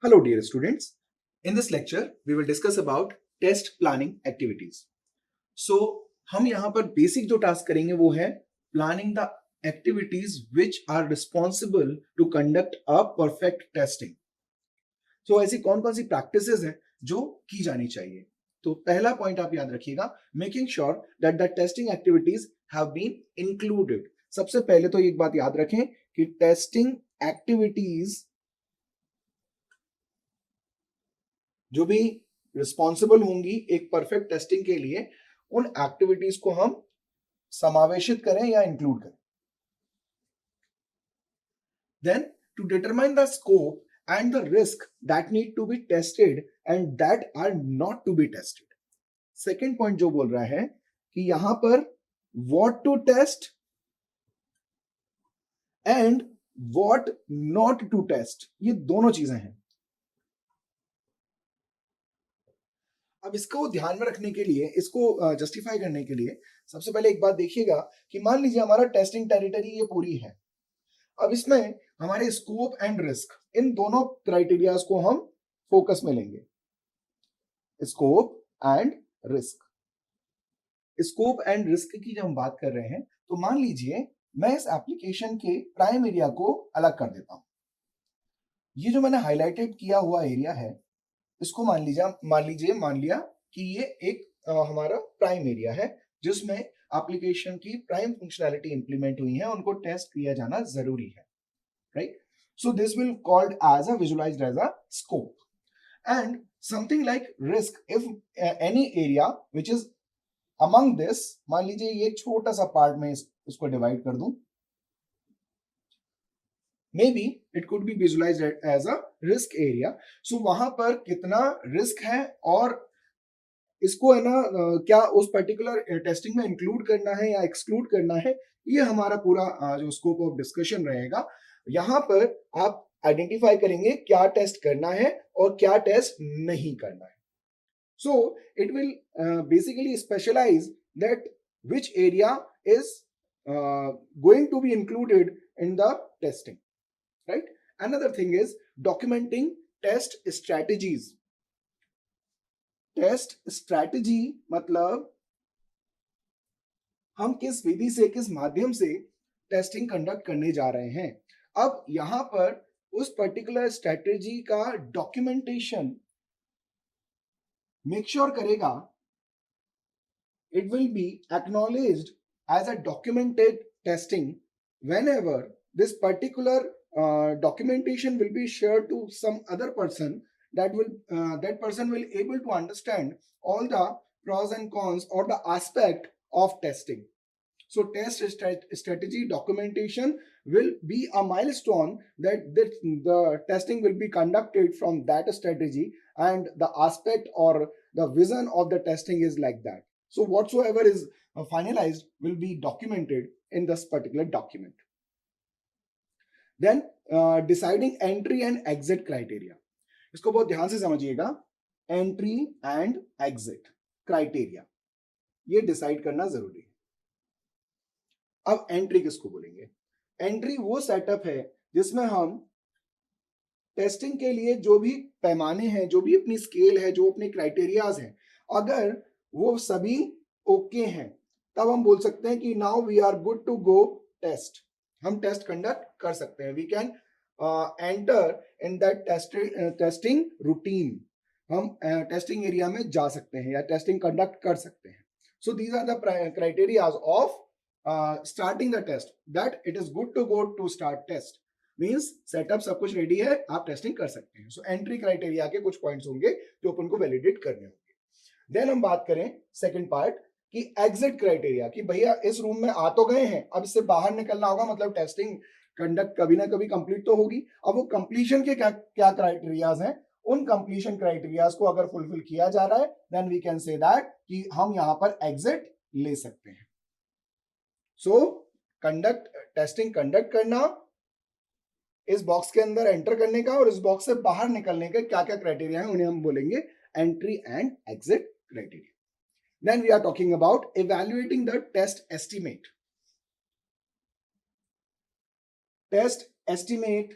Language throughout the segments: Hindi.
Hello dear students. In this lecture we will discuss about test planning activities. So हम यहाँ पर बेसिक जो टास्क करेंगे वो है planning the activities which are responsible to conduct a perfect testing. So ऐसी कौन कौन सी प्रैक्टिसेस हैं जो की जानी चाहिए. तो पहला पॉइंट आप याद रखिएगा, making sure that the testing activities have been included. सबसे पहले तो एक बात याद रखें कि टेस्टिंग एक्टिविटीज जो भी रिस्पॉन्सिबल होंगी एक परफेक्ट टेस्टिंग के लिए, उन एक्टिविटीज को हम समावेशित करें या इंक्लूड करें. Then to determine the scope and the risk that need to be tested and that are not to be tested. Second point जो बोल रहा है कि यहां पर what to test and what not to test, ये दोनों चीजें हैं. अब इसको ध्यान में रखने के लिए, इसको जस्टिफाई करने के लिए सबसे पहले एक बात देखिएगा कि मान लीजिए हमारा टेस्टिंग टेरिटरी ये पूरी है. अब इसमें हमारे स्कोप एंड रिस्क, इन दोनों क्राइटेरियाज को हम फोकस में लेंगे. Scope and risk. Scope and risk की जब हम बात कर रहे हैं तो मान लीजिए मैं इस एप्लीकेशन के प्राइम एरिया को अलग कर देता हूं. ये जो मैंने हाईलाइटेड किया हुआ एरिया है इसको मान लिया कि ये एक हमारा प्राइम एरिया है जिसमें एप्लीकेशन की प्राइम फंक्शनैलिटी इंप्लीमेंट हुई है, उनको टेस्ट किया जाना जरूरी है, right. So this will called as a visualised as a scope. And something like risk, if any area which is among this, मान लीजिए ये छोटा सा पार्ट में इसको डिवाइड कर दूं, maybe it could be visualized as a risk area. So वहां पर कितना रिस्क है और इसको है ना क्या उस पर्टिकुलर टेस्टिंग में इंक्लूड करना है या एक्सक्लूड करना है, ये हमारा पूरा जो स्कोप ऑफ डिस्कशन रहेगा. यहां पर आप आइडेंटिफाई करेंगे क्या टेस्ट करना है और क्या टेस्ट नहीं करना है. So it will basically specialise that which area is going to be included in the testing, right. Another thing is documenting test strategies. Test strategy मतलब हम किस विधि से, किस माध्यम से टेस्टिंग कंडक्ट करने जा रहे हैं. अब यहां पर उस पर्टिकुलर स्ट्रैटेजी का डॉक्यूमेंटेशन मेक श्योर करेगा, it will be acknowledged as a documented testing whenever this particular documentation will be shared to some other person, that person will able to understand all the pros and cons or the aspect of testing. So test strategy documentation will be a milestone that the testing will be conducted from that strategy, and the aspect or the vision of the testing is like that. So whatsoever is finalized will be documented in this particular document. Then deciding entry and exit criteria. इसको बहुत ध्यान से समझिएगा. एंट्री एंड एग्जिट क्राइटेरिया ये डिसाइड करना जरूरी है. अब एंट्री किसको बोलेंगे? एंट्री वो सेटअप है जिसमें हम टेस्टिंग के लिए जो भी पैमाने हैं, जो भी अपनी स्केल है, जो अपने क्राइटेरियाज हैं, अगर वो सभी ओके हैं तब हम बोल सकते हैं कि now we are good to go test. हम टेस्ट कंडक्ट कर सकते हैं. We can enter in that testing routine. हम टेस्टिंग एरिया में जा सकते हैं या टेस्टिंग कंडक्ट कर सकते हैं. So these are the criterias of starting the test, that it is good to go to start test. Means setup सब कुछ रेडी है, आप टेस्टिंग कर सकते हैं. सो एंट्री क्राइटेरिया के कुछ पॉइंट्स होंगे जो अपन को वैलिडेट करने होंगे. देन हम बात करें सेकंड पार्ट कि एग्जिट क्राइटेरिया, कि भैया इस रूम में आ तो गए हैं, अब इससे बाहर निकलना होगा, मतलब टेस्टिंग कंडक्ट कभी ना कभी कंप्लीट तो होगी. अब वो कंप्लीशन के क्या क्या क्राइटेरियाज हैं, उन कंप्लीशन क्राइटेरियाज को अगर फुलफिल किया जा रहा है then we can say that कि हम यहां पर एग्जिट ले सकते हैं. सो टेस्टिंग कंडक्ट करना, इस बॉक्स के अंदर एंटर करने का और इस बॉक्स से बाहर निकलने के क्या क्या क्राइटेरिया है उन्हें हम बोलेंगे entry and exit criteria. Then we are talking about evaluating the test estimate. Test estimate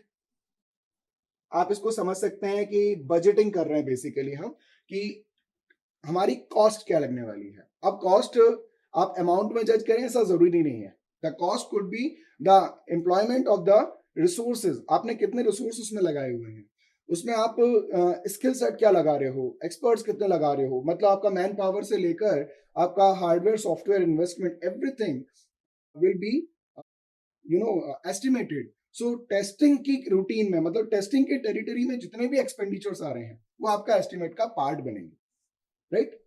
आप इसको समझ सकते हैं कि बजटिंग कर रहे हैं बेसिकली हम, कि हमारी कॉस्ट क्या लगने वाली है। अब कॉस्ट आप अमाउंट में जज करें ऐसा जरूरी नहीं है। The cost could be the employment of the resources, आपने कितने रिसोर्स उसमें लगाए हुए हैं, उसमें आप स्किल सेट क्या लगा रहे हो, एक्सपर्ट्स कितने लगा रहे हो, मतलब आपका मैन पावर से लेकर आपका hardware software investment everything will be estimated. So testing की रूटीन में, मतलब टेस्टिंग के टेरिटरी में जितने भी एक्सपेंडिचर्स आ रहे हैं वो आपका एस्टिमेट का पार्ट बनेंगे, right.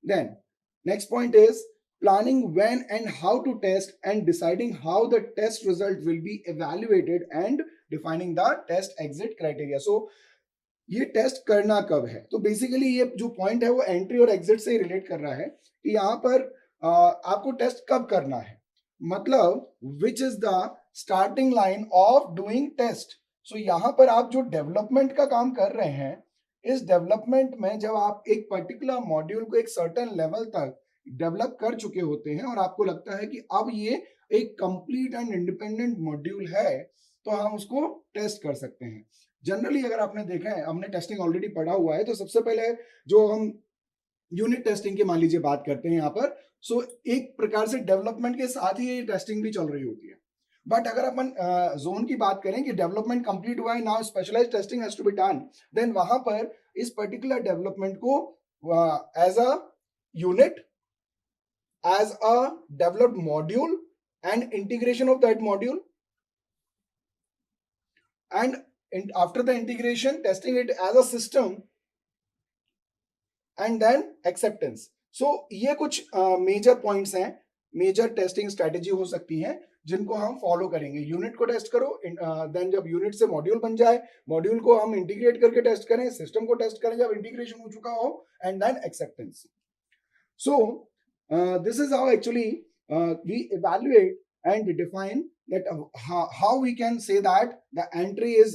Then, next point is planning when and how to test and deciding how the test result will be evaluated and defining the test exit criteria. So, ये टेस्ट करना कब है, तो बेसिकली ये जो पॉइंट है वो एंट्री और एग्जिट से रिलेट कर रहा है कि यहाँ पर आपको टेस्ट कब करना है, मतलब which is the starting line of doing test. So यहाँ पर आप जो डेवलपमेंट का काम कर रहे हैं, इस डेवलपमेंट में जब आप एक पर्टिकुलर मॉड्यूल को एक सर्टेन लेवल तक डेवलप कर चुके होते हैं और आपको लगता है कि अब ये एक कंप्लीट एंड इंडिपेंडेंट मॉड्यूल है, तो हम उसको टेस्ट कर सकते हैं। जनरली अगर आपने देखा है, हमने टेस्टिंग ऑलरेडी पढ़ा हुआ है, तो सबसे पहले जो हम यूनिट टेस्टिंग की मान लीजिए बात करते हैं यहाँ पर, सो एक प्रकार से डेवलपमेंट के साथ ही ये टेस्टिंग भी चल रही होती है। बट अगर अपन जोन की बात करें कि डेवलपमेंट कंप्लीट हुआ है, now specialised testing has to be done, then वहां पर इस पर्टिकुलर डेवलपमेंट को as a unit, as a developed module and integration of that module, and after the integration testing it as a system and then acceptance. So ये कुछ मेजर पॉइंट्स हैं, मेजर टेस्टिंग स्ट्रेटेजी हो सकती हैं जिनको हम फॉलो करेंगे। यूनिट को टेस्ट करो, देन जब यूनिट से मॉड्यूल बन जाए, मॉड्यूल को हम इंटीग्रेट करके टेस्ट करें, सिस्टम को टेस्ट करें जब इंटीग्रेशन हो चुका हो, and then acceptance. So this is how actually we evaluate and define that how we can say that the entry is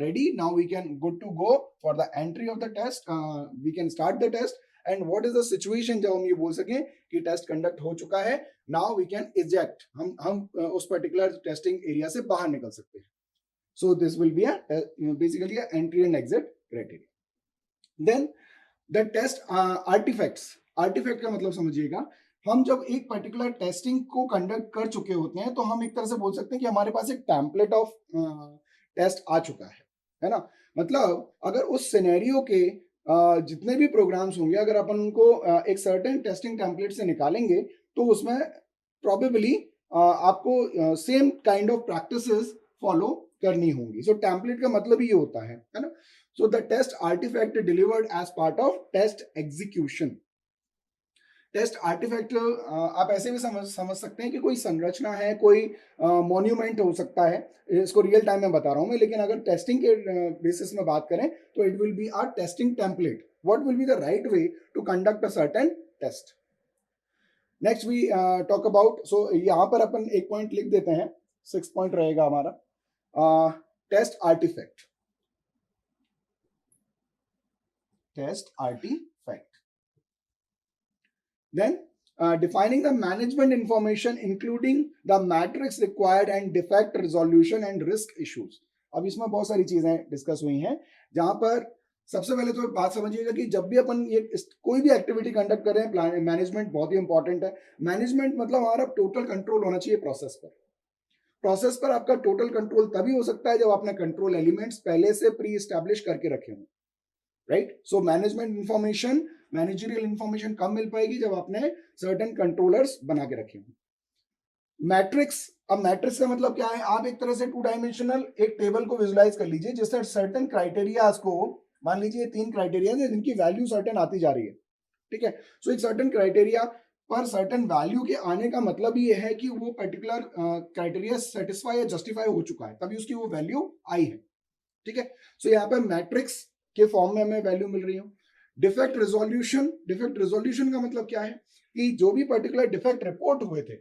ready. Now we can good to go for the entry of the test. We can start the test. And what is the situation जब हम ये बोल सकें कि टेस्ट कंडक्ट हो चुका है, now we can eject, हम उस पर्टिकुलर टेस्टिंग एरिया से बाहर निकल सकते हैं। So this will be a basically a entry and exit criteria. Then the test artifacts, artifact का मतलब समझिएगा, हम जब एक पर्टिकुलर टेस्टिंग को कंडक्ट कर चुके होते हैं तो हम एक तरह से बोल सकते हैं कि हमारे पास एक टेम्पलेट ऑफ टेस्ट आ चुका है ना। मतलब अगर उस सिनेरियो के जितने भी प्रोग्राम्स होंगे, अगर अपन उनको एक सर्टेन टेस्टिंग टेम्पलेट से निकालेंगे तो उसमें प्रोबेबली आपको same kind of practices follow करनी होंगी। सो टेम्पलेट का मतलब ही ये होता है ना। So the test artifact delivered as part of test execution. Test artifact आप ऐसे भी समझ सकते हैं कि कोई संरचना है, कोई मॉन्यूमेंट हो सकता है, इसको रियल टाइम में बता रहा हूं मैं, लेकिन अगर टेस्टिंग के बेसिस में बात करें तो it will be our testing template, what will be the right way to conduct a certain test. Next we talk about, so यहां पर अपन एक पॉइंट लिख देते हैं, 6 पॉइंट रहेगा हमारा, test artifact, test artifact. Then defining the management information including the matrix required and defect resolution and risk issues। अब इसमें बहुत सारी चीजें डिस्कस हुई हैं, जहां पर सबसे पहले तो बात समझिएगा कि जब भी अपन ये कोई भी एक्टिविटी कंडक्ट कर रहे हैं, मैनेजमेंट बहुत ही इंपॉर्टेंट है। मैनेजमेंट मतलब हमारा टोटल कंट्रोल होना चाहिए प्रोसेस पर। प्रोसेस पर आपका टोटल कंट्रोल तभी हो सकता है जब आपने कंट्रोल एलिमेंट्स पहले से प्री एस्टैब्लिश करके रखे हों, right. So management information, managerial information कब मिल पाएगी, जब आपने सर्टेन कंट्रोलर्स बना के रखे हों। मैट्रिक्स, अब मैट्रिक्स का मतलब क्या है, आप एक तरह से 2 डायमेंशनल एक टेबल को विजुलाइज कर लीजिए जिससे सर्टेन क्राइटेरिया को, मान लीजिए 3 क्राइटेरिया है जिनकी वैल्यू सर्टेन आती जा रही है, ठीक है। सो एक सर्टेन क्राइटेरिया पर सर्टेन वैल्यू के आने का मतलब ये है कि वो पर्टिकुलर क्राइटेरिया सेटिस्फाई या जस्टिफाई हो चुका है, तभी उसकी वो वैल्यू आई है, ठीक है। सो यहाँ पे मैट्रिक्स के फॉर्म में हमें वैल्यू मिल रही हो। डिफेक्ट रेजोल्यूशन, डिफेक्ट रेजोल्यूशन का मतलब क्या है कि जो भी पर्टिकुलर डिफेक्ट रिपोर्ट हुए थे,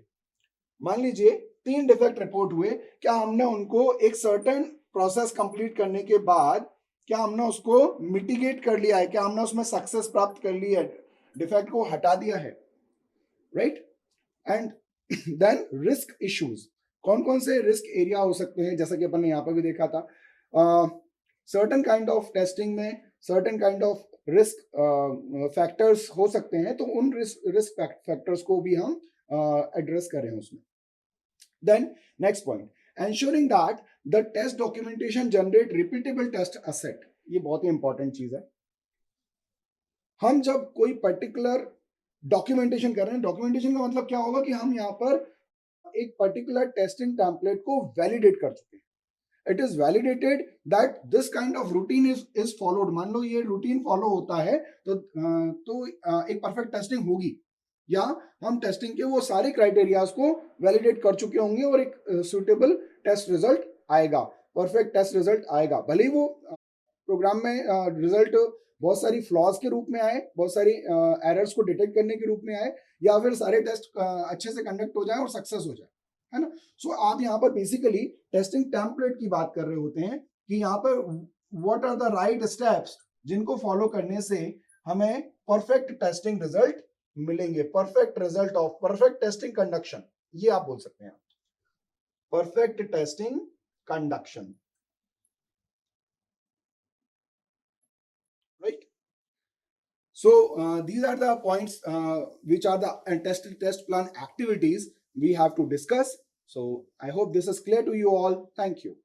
मान लीजिए 3 डिफेक्ट रिपोर्ट हुए, क्या हमने उनको एक सर्टेन प्रोसेस कंप्लीट करने के बाद क्या हमने उसको मिटिगेट कर लिया है, क्या हमने उसमें सक्सेस प्राप्त कर ली है, डिफेक्ट को हटा दिया है, right. And then risk issues, कौन कौन से रिस्क एरिया हो सकते हैं, जैसा कि अपन ने यहाँ पर भी देखा था, सर्टन काइंड ऑफ टेस्टिंग में certain kind of risk factors हो सकते हैं, तो उन रिस्क फैक्टर्स को भी हम एड्रेस करें उसमें. Then next point, ensuring that the test documentation generate repeatable test asset. ये बहुत ही इंपॉर्टेंट चीज है. हम जब कोई पर्टिकुलर डॉक्यूमेंटेशन कर रहे हैं, डॉक्यूमेंटेशन का मतलब क्या होगा कि हम यहाँ पर एक पर्टिकुलर टेस्टिंग टेम्पलेट को वैलिडेट कर चुके हैं. It is validated that this kind of routine is followed. मान लो ये रूटीन फॉलो होता है तो एक परफेक्ट टेस्टिंग होगी, या हम टेस्टिंग के वो सारे क्राइटेरियाज को वैलिडेट कर चुके होंगे और एक सुटेबल टेस्ट रिजल्ट आएगा, परफेक्ट टेस्ट रिजल्ट आएगा. भले ही वो प्रोग्राम में रिजल्ट बहुत सारी फ्लॉज के रूप में आए, बहुत सारी एरर्स को डिटेक्ट करने के रूप में आए, या फिर सारे टेस्ट अच्छे से कंडक्ट हो जाए और सक्सेस हो जाए, है ना. सो आप यहाँ पर बेसिकली टेस्टिंग टेम्पलेट की बात कर रहे होते हैं कि यहाँ पर what are the right steps जिनको फॉलो करने से हमें परफेक्ट टेस्टिंग रिजल्ट मिलेंगे. Perfect result of perfect testing conduction, ये आप बोल सकते हैं, perfect testing conduction, right? So these are the points which are the test plan activities we have to discuss. So I hope this is clear to you all. Thank you.